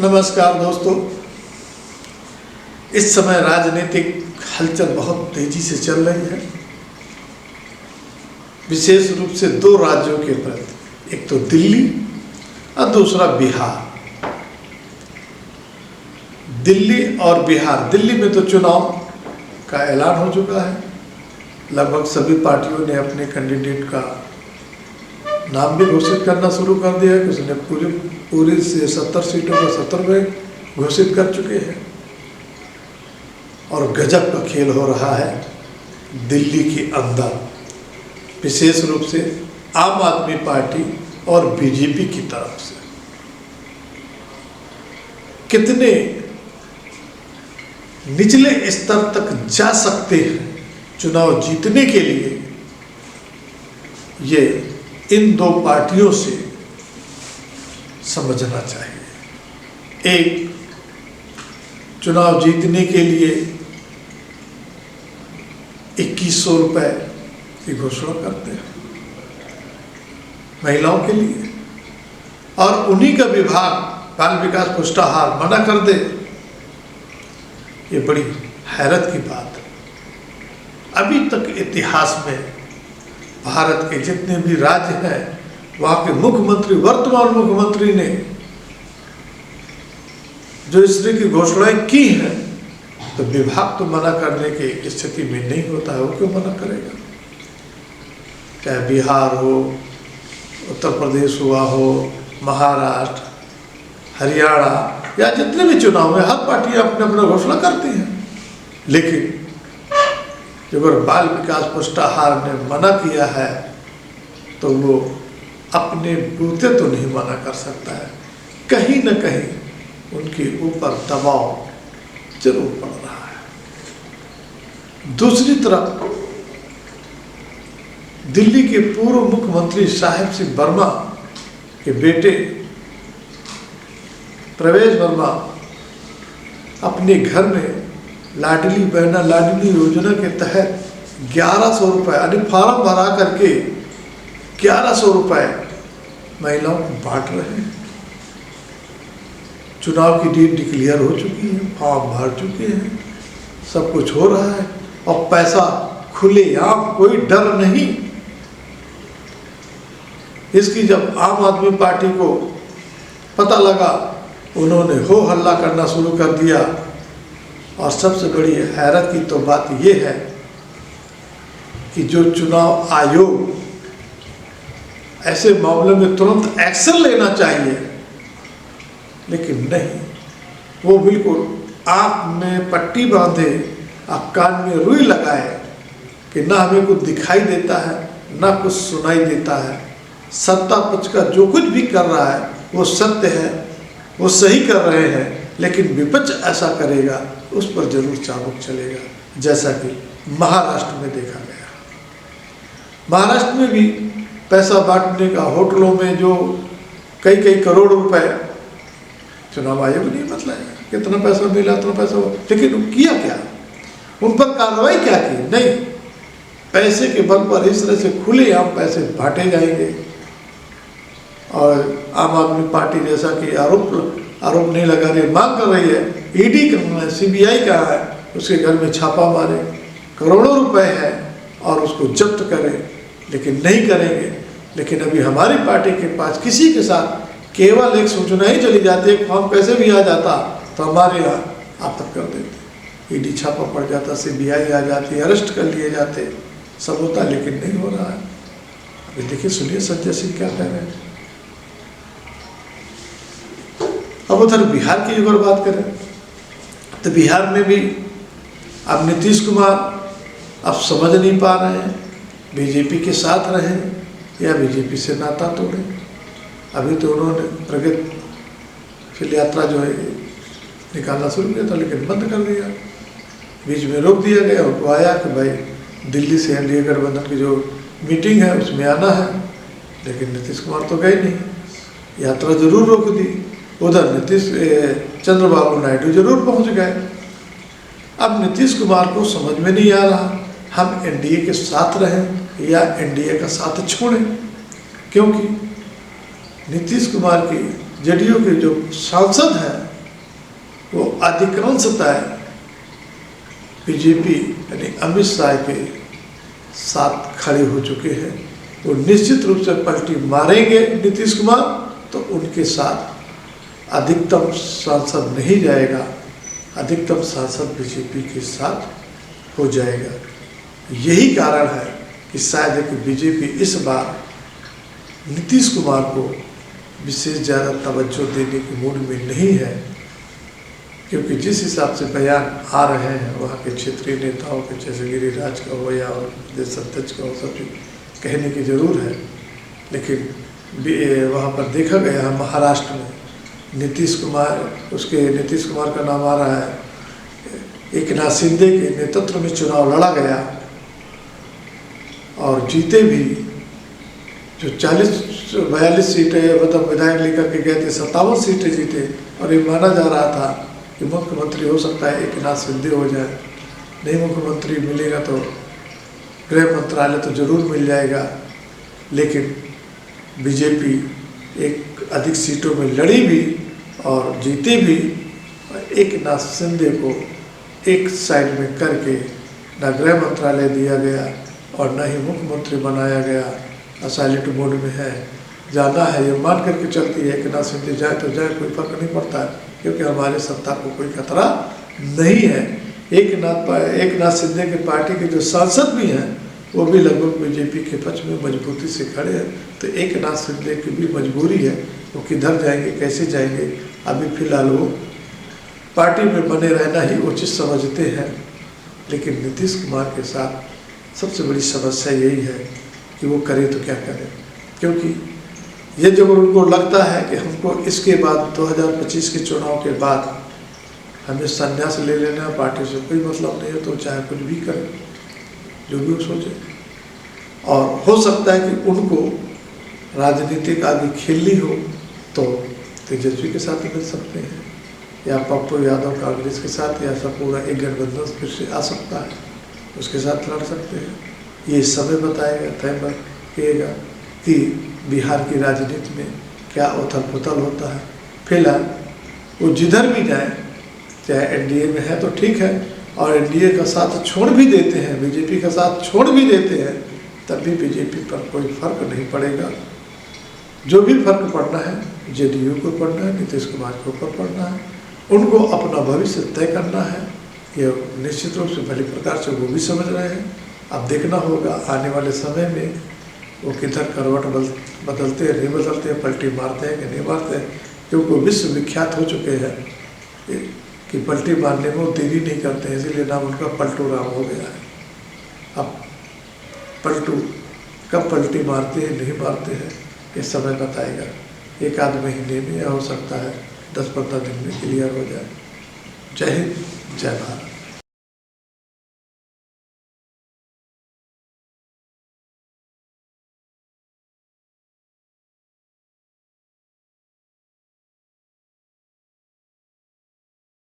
नमस्कार दोस्तों। इस समय राजनीतिक हलचल बहुत तेजी से चल रही है, विशेष रूप से दो राज्यों के प्रति, एक तो दिल्ली और दूसरा बिहार। दिल्ली और बिहार, दिल्ली में तो चुनाव का ऐलान हो चुका है, लगभग सभी पार्टियों ने अपने कैंडिडेट का नाम भी घोषित करना शुरू कर दिया है। उसने पूरी से 70 सीटों को 70 में घोषित कर चुके हैं और गजब का खेल हो रहा है दिल्ली के अंदर, विशेष रूप से आम आदमी पार्टी और बीजेपी की तरफ से। कितने निचले स्तर तक जा सकते हैं चुनाव जीतने के लिए, ये इन दो पार्टियों से समझना चाहिए। एक चुनाव जीतने के लिए 2100 रुपए की घोषणा करते हैं महिलाओं के लिए, और उन्हीं का विभाग बाल विकास पुष्टाहार मना कर दे, ये बड़ी हैरत की बात है। अभी तक इतिहास में भारत के जितने भी राज्य हैं, वहाँ के मुख्यमंत्री, वर्तमान मुख्यमंत्री ने जो इस तरह की घोषणाएं की हैं, तो विभाग तो मना करने की स्थिति में नहीं होता है, वो क्यों मना करेगा? चाहे बिहार हो, उत्तर प्रदेश हुआ हो, महाराष्ट्र, हरियाणा या जितने भी चुनाव में हर पार्टी अपने अपना घोषणा करती हैं, लेकिन जब बाल विकास पुष्टाहार ने मना किया है तो वो अपने बूते तो नहीं मना कर सकता है, कहीं न कहीं उनके ऊपर दबाव जरूर पड़ रहा है। दूसरी तरफ दिल्ली के पूर्व मुख्यमंत्री साहिब सिंह वर्मा के बेटे प्रवेश वर्मा अपने घर में लाडली बहना लाडली योजना के तहत 1100 रुपये, यानी फार्म भरा करके 1100 रुपये महिलाओं को बांट रहे हैं। चुनाव की डेट डिक्लेयर हो चुकी है, फॉर्म भर चुके हैं, सब कुछ हो रहा है और पैसा खुलेआम, कोई डर नहीं। इसकी जब आम आदमी पार्टी को पता लगा, उन्होंने हो हल्ला करना शुरू कर दिया। और सबसे बड़ी हैरत की तो बात यह है कि जो चुनाव आयोग ऐसे मामले में तुरंत एक्शन लेना चाहिए, लेकिन नहीं, वो बिल्कुल आँख में पट्टी बांधे और कान में रुई लगाए कि ना हमें कुछ दिखाई देता है, ना कुछ सुनाई देता है। सत्ता पक्ष का जो कुछ भी कर रहा है वो सत्य है, वो सही कर रहे हैं, लेकिन विपक्ष ऐसा करेगा उस पर जरूर चाबुक चलेगा, जैसा कि महाराष्ट्र में देखा गया। महाराष्ट्र में भी पैसा बांटने का, होटलों में जो कई करोड़ रुपए चुनाव आयोग नहीं बतलाया कितना पैसा मिला, इतना पैसा, लेकिन किया क्या? उन पर कार्रवाई क्या की? नहीं, पैसे के बल पर इस तरह से खुलेआम पैसे बांटे जाएंगे। और आम आदमी पार्टी जैसा कि आरोप नहीं लगा रही, मांग कर रही है, ईडी कहाँ है, सीबीआई कहाँ है, उसके घर में छापा मारे, करोड़ों रुपए है और उसको जब्त करें, लेकिन नहीं करेंगे। लेकिन अभी हमारी पार्टी के पास किसी के साथ केवल एक सूचना ही चली जाती है, फॉर्म पैसे भी आ जाता तो हमारे यहाँ आप तक कर देते, ईडी छापा पड़ जाता, सीबीआई आ जाती, अरेस्ट कर लिए जाते, सब होता, लेकिन नहीं हो रहा है। अभी देखिए, सुनिए संजय सिंह क्या कह रहे हैं। अब उधर बिहार की अगर बात करें तो बिहार में भी अब नीतीश कुमार अब समझ नहीं पा रहे हैं बीजेपी के साथ रहें या बीजेपी से नाता तोड़ें। अभी तो उन्होंने प्रगतिशील यात्रा जो है निकालना शुरू किया था, लेकिन बंद कर दिया, बीच में रोक दिया गया। उनको आया कि भाई दिल्ली से एनडीए गठबंधन की जो मीटिंग है उसमें आना है, लेकिन नीतीश कुमार तो गए नहीं, यात्रा जरूर रोक दी। उधर चंद्रबाबू नायडू जरूर पहुंच गए। अब नीतीश कुमार को समझ में नहीं आ रहा हम एनडीए के साथ रहें या एनडीए का साथ छोड़ें, क्योंकि नीतीश कुमार की जेडीयू के जो सांसद हैं अधिकांशतः बीजेपी यानी अमित शाह के साथ खड़े हो चुके हैं। वो निश्चित रूप से पलटी मारेंगे नीतीश कुमार, तो उनके साथ अधिकतम सांसद नहीं जाएगा, अधिकतम सांसद बीजेपी के साथ हो जाएगा। यही कारण है कि शायद कि बीजेपी इस बार नीतीश कुमार को विशेष ज़्यादा तवज्जो देने की मूड में नहीं है, क्योंकि जिस हिसाब से बयान आ रहे हैं वहाँ के क्षेत्रीय नेताओं के, जैसे गिरिराज का हो या देश अध्यक्ष का हो, सब कहने की ज़रूर है, लेकिन वहाँ पर देखा गया है महाराष्ट्र में नीतीश कुमार का नाम आ रहा है, एकनाथ शिंदे के नेतृत्व में चुनाव लड़ा गया और जीते भी। जो 42 सीटें मतलब विधायक लेकर के गए थे, 57 सीटें जीते, और ये माना जा रहा था कि मुख्यमंत्री हो सकता है एकनाथ शिंदे हो जाए। नहीं मुख्यमंत्री मिलेगा तो गृह मंत्रालय तो जरूर मिल जाएगा, लेकिन बीजेपी एक अधिक सीटों में लड़ी भी और जीती भी। एकनाथ शिंदे को एक साइड में करके न गृह मंत्रालय दिया गया और न ही मुख्यमंत्री बनाया गया, साइलेंट मोड में है। जाना है ये मान करके चलती है, एकनाथ शिंदे जाए तो जाए, कोई फर्क नहीं पड़ता है, क्योंकि हमारे सत्ता को कोई खतरा नहीं है। एकनाथ शिंदे के पार्टी के जो सांसद भी हैं वो भी लगभग बीजेपी के पक्ष में मजबूती से खड़े हैं। तो एकनाथ शिंदे की भी मजबूरी है, वो किधर जाएंगे, कैसे जाएंगे। अभी फिलहाल वो पार्टी में बने रहना ही उचित समझते हैं, लेकिन नीतीश कुमार के साथ सबसे बड़ी समस्या यही है कि वो करे तो क्या करे, क्योंकि ये जब उनको लगता है कि हमको इसके बाद 2025 के चुनाव के बाद हमें संन्यास ले लेना, पार्टी से कोई मतलब नहीं है, तो चाहे कुछ भी करे, जो भी वो सोचे। और हो सकता है कि उनको राजनीतिक आगे खेलनी हो तो तेजस्वी के साथ मिल सकते हैं, या पप्पू यादव कांग्रेस के साथ, या सब पूरा एक गठबंधन फिर से आ सकता है, उसके साथ लड़ सकते हैं। ये समय बताएगा, तय किएगा कि बिहार की राजनीति में क्या उथल पुथल होता है। फिलहाल वो जिधर भी जाए, चाहे एनडीए में है तो ठीक है, और एनडीए का साथ छोड़ भी देते हैं, बीजेपी का साथ छोड़ भी देते हैं, तब भी बीजेपी पर कोई फर्क नहीं पड़ेगा। जो भी फर्क पड़ना है जेडीयू को पड़ना है, नीतीश कुमार के ऊपर पड़ना है, उनको अपना भविष्य तय करना है। ये निश्चित रूप से भली प्रकार से वो भी समझ रहे हैं। अब देखना होगा आने वाले समय में वो किधर करवट बदलते हैं, नहीं बदलते हैं, पलटी मारते हैं कि नहीं मारते हैं, क्योंकि वो विश्व विख्यात हो चुके हैं कि पलटी मारने में वो देरी नहीं करते हैं, इसीलिए नाम उनका पलटू राम हो गया है। अब पलटू कब पलटी मारते हैं नहीं मारते हैं ये समय बताएगा। एक आध महीने में या हो सकता है 10-15 दिन में क्लियर हो जाए। जय हिंद, जय भारत।